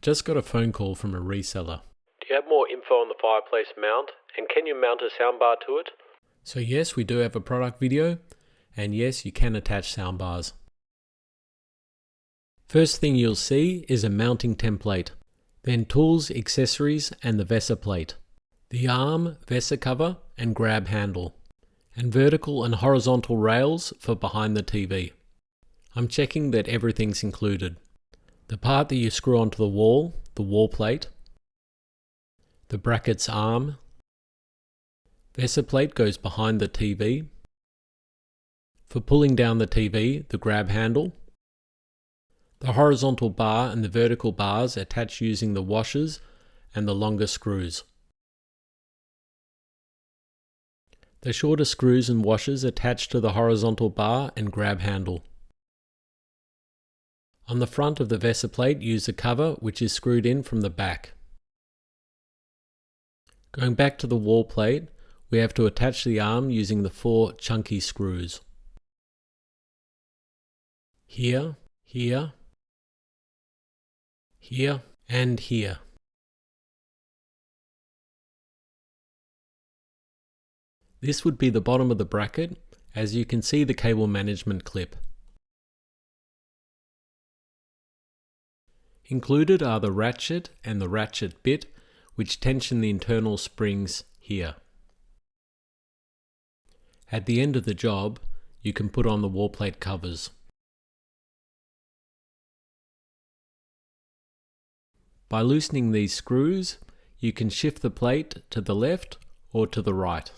just got a phone call from a reseller. Do you have more info on the Fireplace mount, and can you mount a soundbar to it? So yes, we do have a product video, and yes, you can attach soundbars. First thing you'll see is a mounting template, then tools, accessories, and the VESA plate, the arm, VESA cover, and grab handle, and vertical and horizontal rails for behind the TV. I'm checking that everything's included. The part that you screw onto the wall plate, the bracket's arm, VESA plate goes behind the TV. For pulling down the TV, the grab handle, the horizontal bar and the vertical bars attached using the washers and the longer screws. The shorter screws and washers attached to the horizontal bar and grab handle. On the front of the VESA plate, use a cover which is screwed in from the back. Going back to the wall plate, we have to attach the arm using the 4 chunky screws. Here, here, here, and here. This would be the bottom of the bracket, as you can see the cable management clip. Included are the ratchet and the ratchet bit, which tension the internal springs here. At the end of the job, you can put on the wall plate covers. By loosening these screws, you can shift the plate to the left or to the right.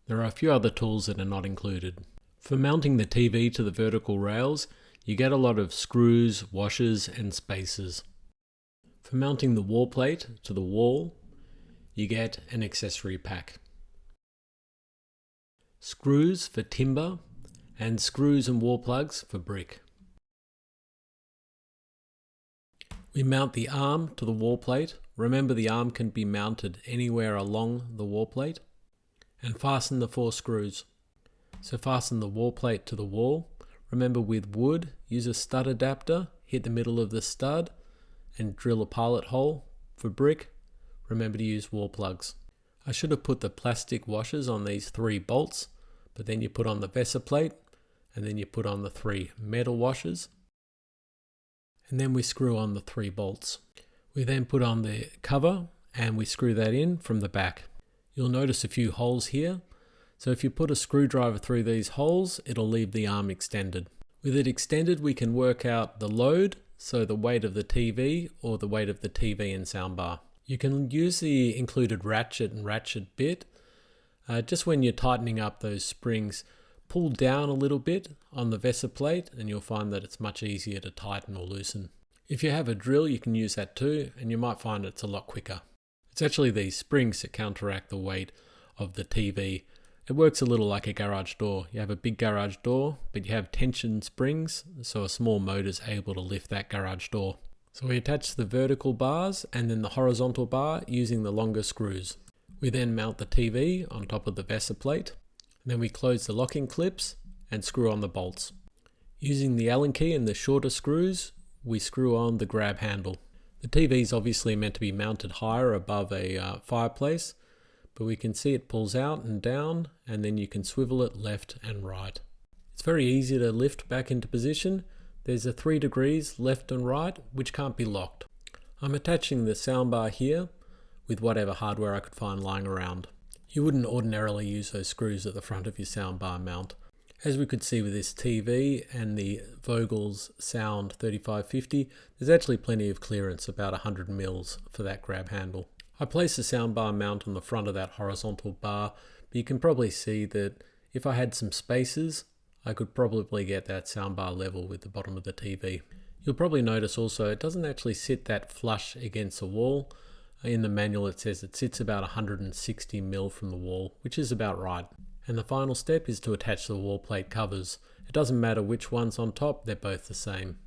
There are a few other tools that are not included. For mounting the TV to the vertical rails, you get a lot of screws, washers, and spacers. For mounting the wall plate to the wall, you get an accessory pack. Screws for timber, and screws and wall plugs for brick. We mount the arm to the wall plate. Remember, the arm can be mounted anywhere along the wall plate. And fasten the 4 screws. So fasten the wall plate to the wall. Remember, with wood, use a stud adapter, hit the middle of the stud and drill a pilot hole. For brick, remember to use wall plugs. I should have put the plastic washers on these 3 bolts, but then you put on the VESA plate and then you put on the 3 metal washers. And then we screw on the 3 bolts. We then put on the cover and we screw that in from the back. You'll notice a few holes here. So if you put a screwdriver through these holes, it'll leave the arm extended. With it extended, we can work out the load, so the weight of the TV or the weight of the TV and soundbar. You can use the included ratchet and ratchet bit. Just when you're tightening up those springs, pull down a little bit on the VESA plate and you'll find that it's much easier to tighten or loosen. If you have a drill, you can use that too, and you might find it's a lot quicker. It's actually these springs that counteract the weight of the TV. It works a little like a garage door. You have a big garage door, but you have tension springs, so a small motor is able to lift that garage door. So we attach the vertical bars and then the horizontal bar using the longer screws. We then mount the TV on top of the VESA plate. Then we close the locking clips and screw on the bolts. Using the Allen key and the shorter screws, we screw on the grab handle. The TV is obviously meant to be mounted higher above a fireplace, but we can see it pulls out and down, and then you can swivel it left and right. It's very easy to lift back into position. There's a 3 degrees left and right, which can't be locked. I'm attaching the soundbar here with whatever hardware I could find lying around. You wouldn't ordinarily use those screws at the front of your soundbar mount. As we could see with this TV and the Vogel's Sound 3550, there's actually plenty of clearance, about 100 mils for that grab handle. I placed the soundbar mount on the front of that horizontal bar, but you can probably see that if I had some spacers, I could probably get that soundbar level with the bottom of the TV. You'll probably notice also it doesn't actually sit that flush against the wall. In the manual it says it sits about 160 mil from the wall, which is about right. And the final step is to attach the wall plate covers. It doesn't matter which one's on top, they're both the same.